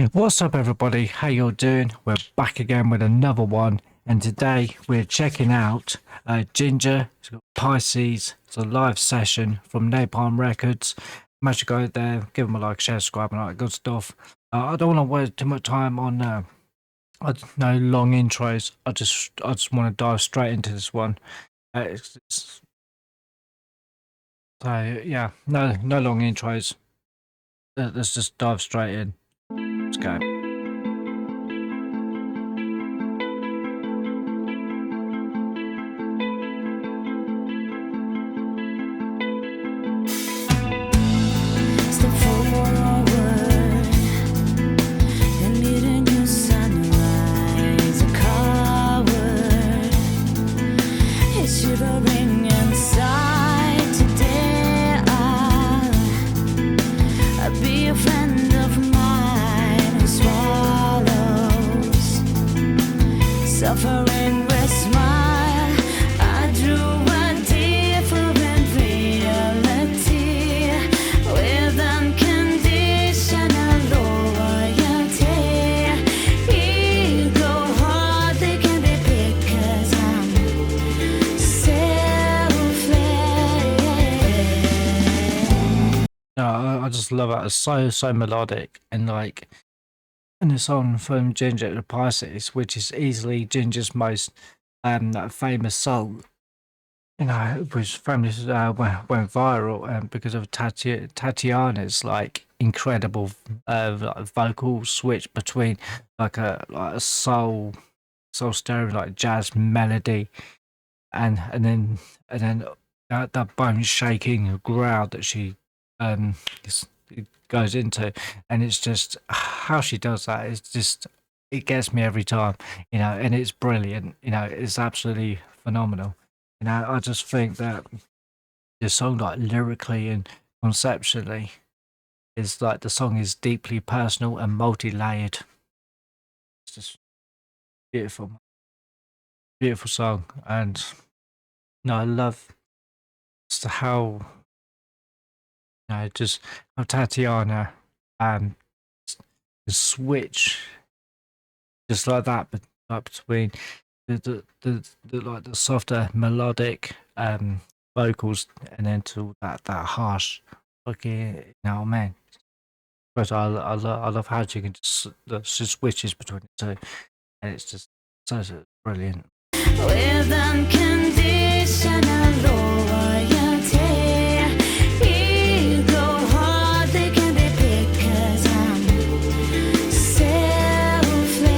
What's up, everybody? How you doing? We're back again with another one, and today we're checking out Ginger. It's got Pisces. It's a live session from Napalm Records. Make sure to go there, give them a like, share, subscribe, and all that good stuff. I don't want to waste too much time on no long intros. I just want to dive straight into this one. So yeah, no long intros. Let's just dive straight in. Let's go. Step forward and meet a new sunrise. A coward is shivering inside. Today I'll be a friend of mine who swallows suffering with smile. I drew a different reality with unconditional loyalty. Ego heart, they can be big 'cause I'm selfless. No, I just love it. It's so melodic, and like in the song from Ginger to Pisces, which is easily Ginger's most famous song. You know, it was famous went viral because of Tatiana's like incredible like vocal switch between like a soul stirring like jazz melody, and then that bone shaking growl that she um goes into, and it's just how she does that. It's just it gets me every time, and it's brilliant. It's absolutely phenomenal. I just think that the song, like lyrically and conceptually, is like the song is deeply personal and multi-layered. It's just beautiful, beautiful song, and no, I love just how just how Tatiana um switch just like that, but like between the like the softer melodic vocals, and then to that harsh fucking man. But I love how she can she switches between the two, and it's just so brilliant. With unconditional loyalty, ego heart, they can be big 'cause I'm selfless.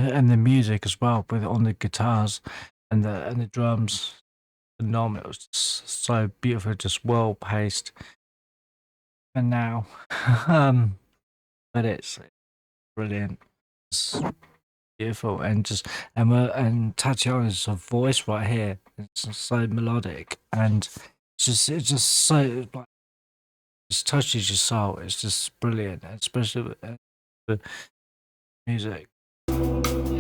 And the music as well, with on the guitars and the drums, phenomenal. It's just so beautiful, just well paced. And now, but it's brilliant. It's beautiful, and Tatiana's voice right here. It's so melodic, and it's just so like just touches your soul. It's just brilliant, especially with the music. Brilliant.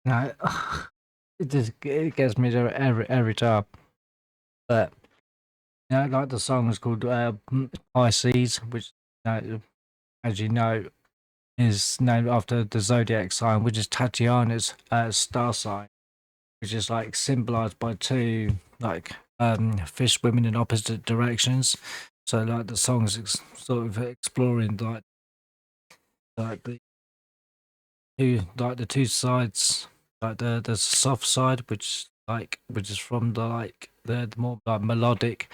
No, it gets me there every time. But like the song is called Pisces, which as you know is named after the zodiac sign, which is Tatiana's star sign, which is like symbolized by two like fish swimming in opposite directions. So like the song is sort of exploring like the two sides, like the soft side, which is from the more like melodic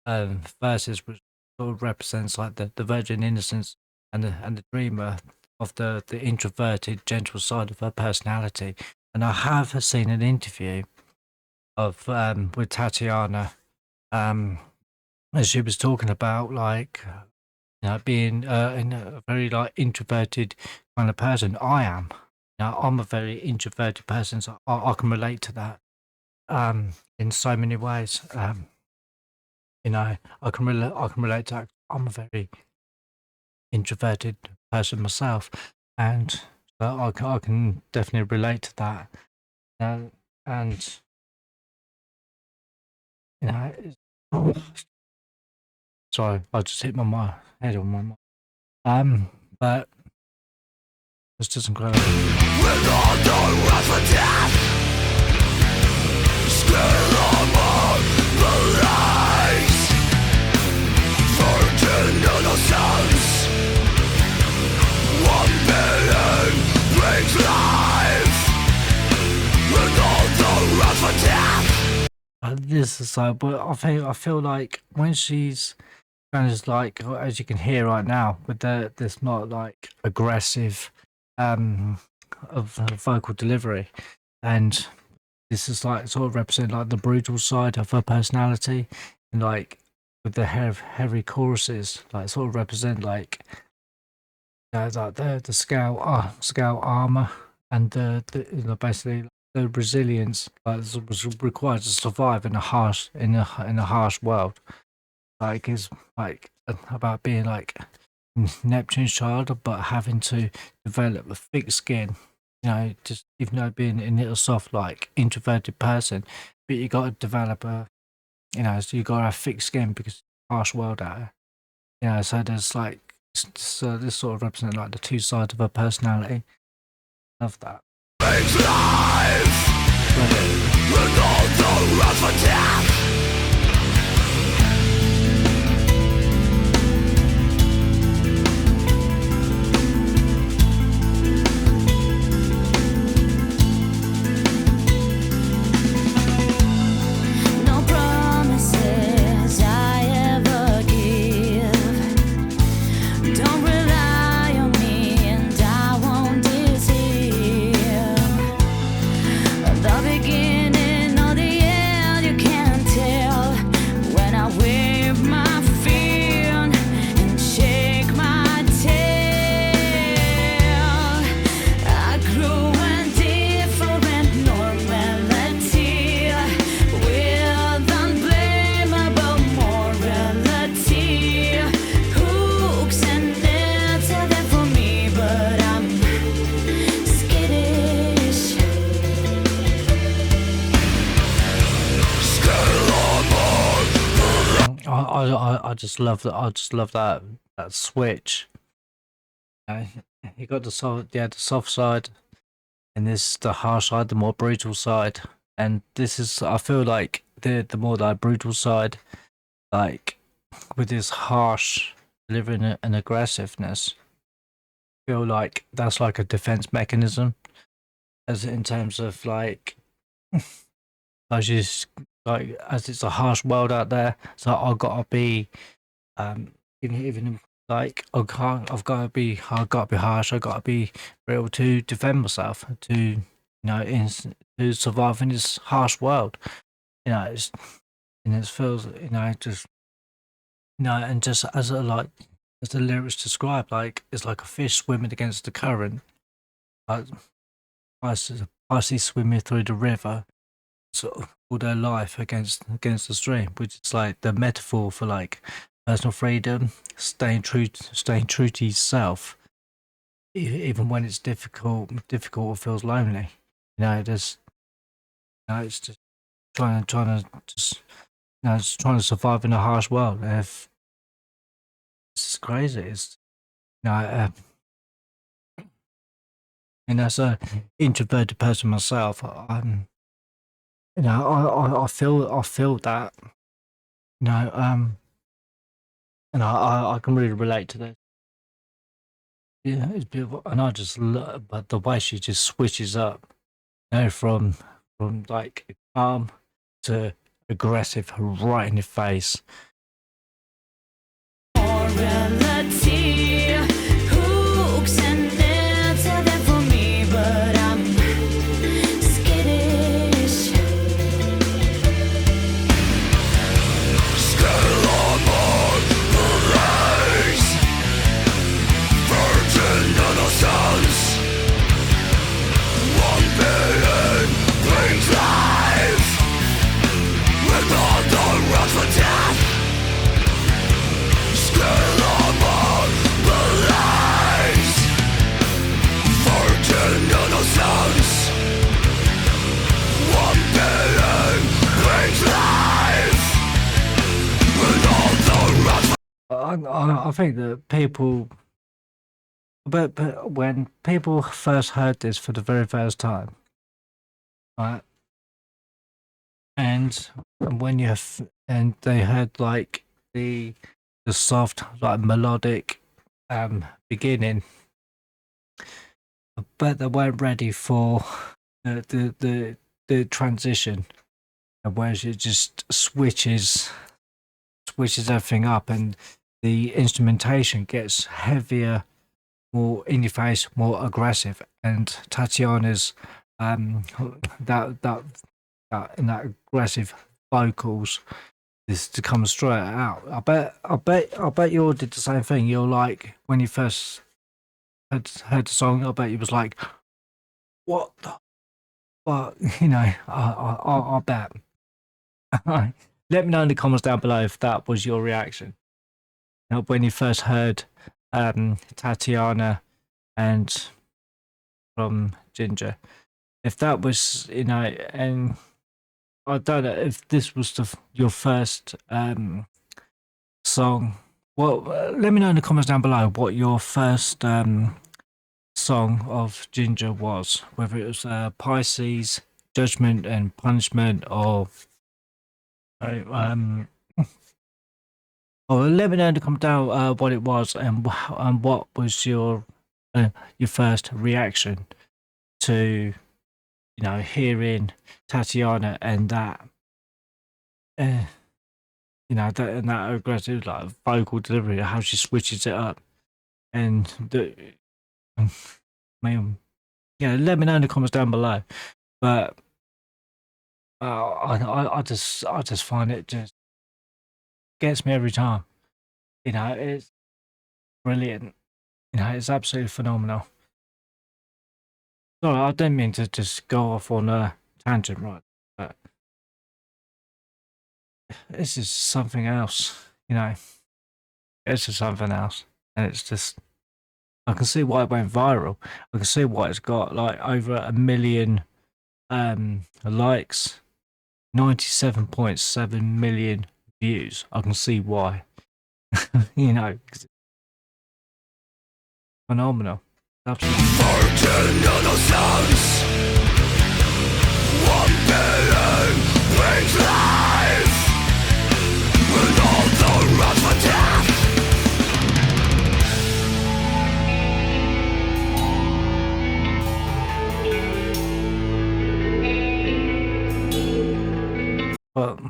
verses, which sort of represents like the virgin innocence and the dreamer, of the introverted, gentle side of her personality. And I have seen an interview of with Tatiana, as she was talking about like being in a very like introverted kind of person. I am. I'm a very introverted person, so I can relate to that in so many ways. I can relate to that. I'm a very introverted person myself, and so I can definitely relate to that. And sorry, I just hit my head on my mic. But it's just incredible. With all the wrath for death, still among the lies, virgin innocence, 1 million brings life. With all the wrath for death. This is so, but I feel like when she's kind of like, as you can hear right now, with this not like aggressive of vocal delivery, and this is like sort of represent like the brutal side of her personality, and like with the heavy choruses, like sort of represent like like the scale armor and the basically the resilience like was required to survive in a harsh world. Like is like about being like Neptune's child, but having to develop a thick skin. Just even though being a little soft, like introverted person, but you got to develop so you got to have thick skin because it's a harsh world out there. So there's like, so this sort of represents like the two sides of her personality. Love that. Makes life. With all the wrath for death. No promises I ever give. Don't rely on me and I won't deceive. The beginning or the end, you can't tell. When I wave my fin and shake my tail, I grew a different normality with unblameable morality. Hooks and nets are there for me, but I'm skittish. I just love that. I just love that switch. You got the soft side, and this is the harsh side, the more brutal side. And this is, I feel like the more like brutal side, like with this harsh delivery and aggressiveness, I feel like that's like a defense mechanism, as in terms of like, as just like as it's a harsh world out there, so I've got to be, even like I've got to be harsh. I've got to be real to defend myself, to to survive in this harsh world. It's and it feels just and just as the lyrics describe, like it's like a fish swimming against the current, like Pisces swimming through the river, sort of all their life against the stream, which is like the metaphor for like personal freedom, staying true to yourself, even when it's difficult or feels lonely. There's it's just trying to just just trying to survive in a harsh world. If it's crazy, it's and as a introverted person myself, I'm I feel that and I can really relate to this. Yeah, it's beautiful, and I just love, but the way she just switches up, from like calm to aggressive, right in your face. Morality, hooks and I think that people, but when people first heard this for the very first time, right, and when and they heard like the soft like melodic beginning, but they weren't ready for the transition, and where it just switches everything up, and the instrumentation gets heavier, more in your face, more aggressive, and Tatiana's that that and that aggressive vocals is to come straight out. I bet you all did the same thing. You're like, when you first heard the song, I bet you was like, what the fuck? You know, I bet. Let me know in the comments down below if that was your reaction. You know, when you first heard Tatiana and from Ginger. If that was, you know, and I don't know if this was your first song. Well, let me know in the comments down below what your first song of Ginger was. Whether it was Pisces, Judgment and Punishment, or or let me know in the comments down what it was, and what was your first reaction to, you know, hearing Tatiana and that, you know, that aggressive like vocal delivery, how she switches it up, and yeah, let me know in the comments down below. But I just find it just gets me every time. You know, it's brilliant. You know, it's absolutely phenomenal. Sorry, I didn't mean to just go off on a tangent, right? But this is something else, you know. It's just something else. And it's just, I can see why it went viral. I can see why it's got like over 1 million likes, 97.7 million views. I can see why. You know, 'cause it's phenomenal. Absolutely. Fortune of the suns, 1 billion brings life, with all the rest for death.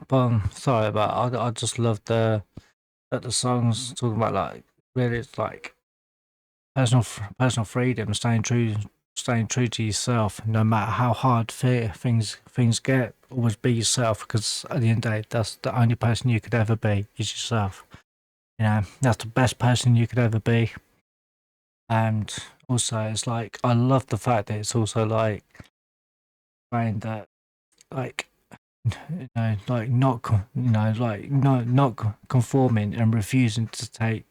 But sorry, but I just love the songs talking about, like, really, it's like personal freedom, staying true to yourself, no matter how hard things get. Always be yourself, because at the end of the day, that's the only person you could ever be, is yourself. You know, that's the best person you could ever be. And also, it's like, I love the fact that it's also like saying that, like, you know, like not conforming and refusing to take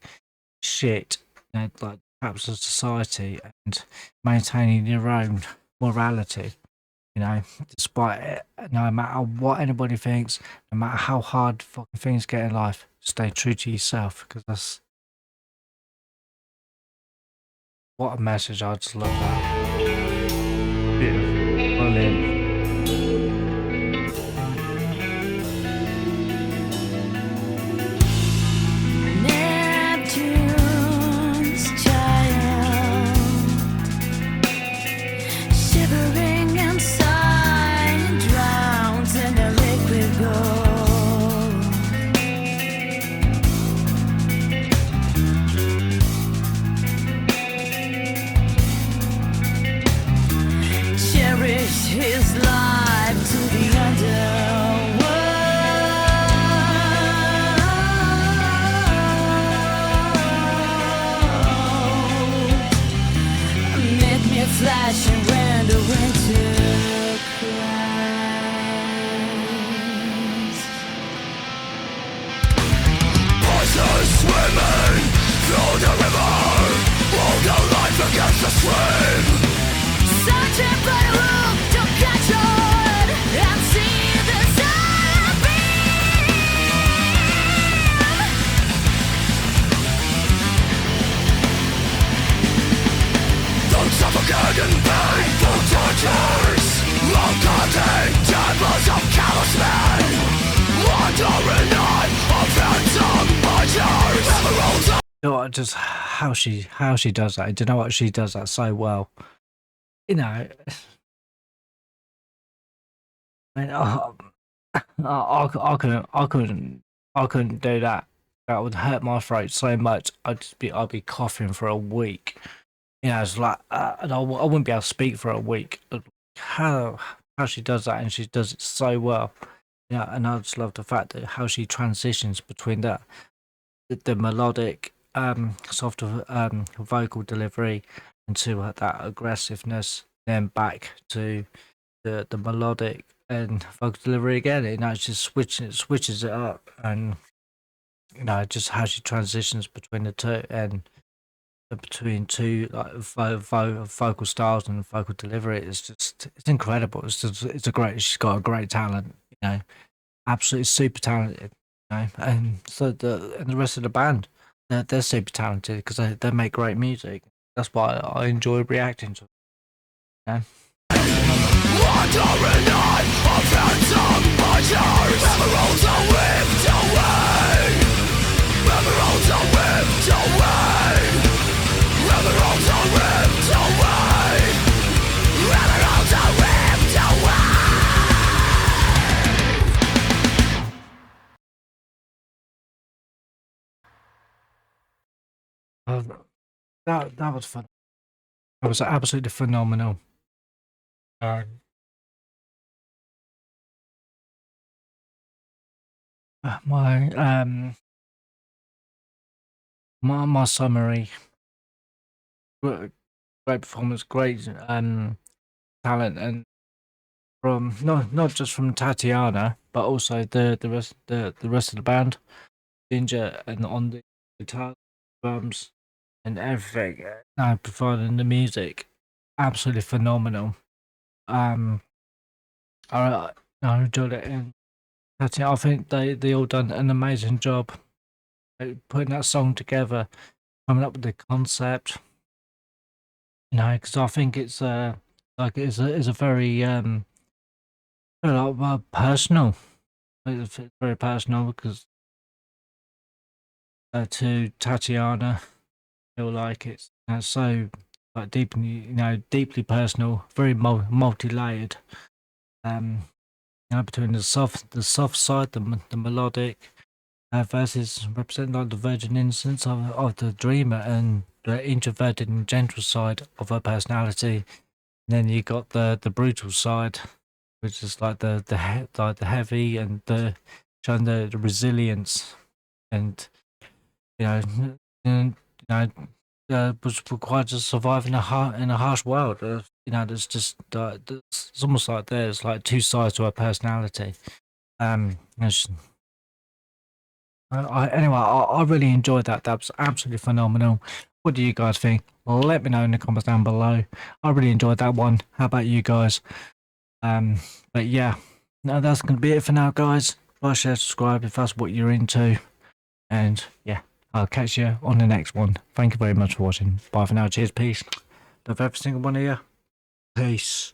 shit, you know, like perhaps of society, and maintaining your own morality, you know, despite it, no matter what anybody thinks, no matter how hard fucking things get in life, stay true to yourself, because that's what a message. I just love that. Beautiful. Brilliant. Neptune's child, shivering inside, drowns in a liquid gold. Cherish his life to the underworld. Make me flashing when the winter cries. Voices swimming through the river, hold their life against the stream. Searching for the room to catch on and see the sun beam. Broken and painful tortures, ungodly devils of callous men, wandering on of phantom butchers. Emeralds of You know what, just how she does that. Do you know what, she does that so well. You know, I mean, I couldn't do that. That would hurt my throat so much. I'd be coughing for a week. You know, it's like, and I wouldn't be able to speak for a week. How she does that, and she does it so well. Yeah, and I just love the fact that how she transitions between the melodic, softer vocal delivery into that aggressiveness, then back to the melodic and vocal delivery again. You know, it's just switches it up, and you know, just how she transitions between the two and between two like vocal styles and vocal delivery. It's incredible. It's a great. She's got a great talent. You know, absolutely super talented. You know, and so the rest of the band, they're super talented because they make great music. That's why I enjoy reacting to. You know? wandering on of phantom butchers. Emeralds are whipped away. Emeralds are whipped away. Emeralds are ripped away. Emeralds are ripped away. That was fun. That was absolutely phenomenal. My my summary. Great performance, great talent, and from not just from Tatiana, but also the rest of the band, Ginger, and on the guitar, drums, and everything. Now providing the music, absolutely phenomenal. Um, I I enjoyed it, and Tatiana, I think they all done an amazing job putting that song together, coming up with the concept. You know, because I think it's like it's a very personal. It's very personal because to Tatiana, I feel like it's so like deeply, you know, deeply personal, very multi-layered. Um, you know, between the soft side, the melodic versus representing like the virgin innocence of the dreamer and the introverted and gentle side of her personality. And then you got the brutal side, which is like like the heavy and the showing the resilience and you know and you know was required to survive in a harsh world. You know, there's just it's almost like there's like two sides to her personality. And anyway, I really enjoyed that. That was absolutely phenomenal. What do you guys think? Let me know in the comments down below. I really enjoyed that one. How about you guys? But yeah, no, that's gonna be it for now, guys. Like, share, subscribe if that's what you're into, and yeah, I'll catch you on the next one. Thank you very much for watching. Bye for now. Cheers, peace. Love every single one of you. Peace.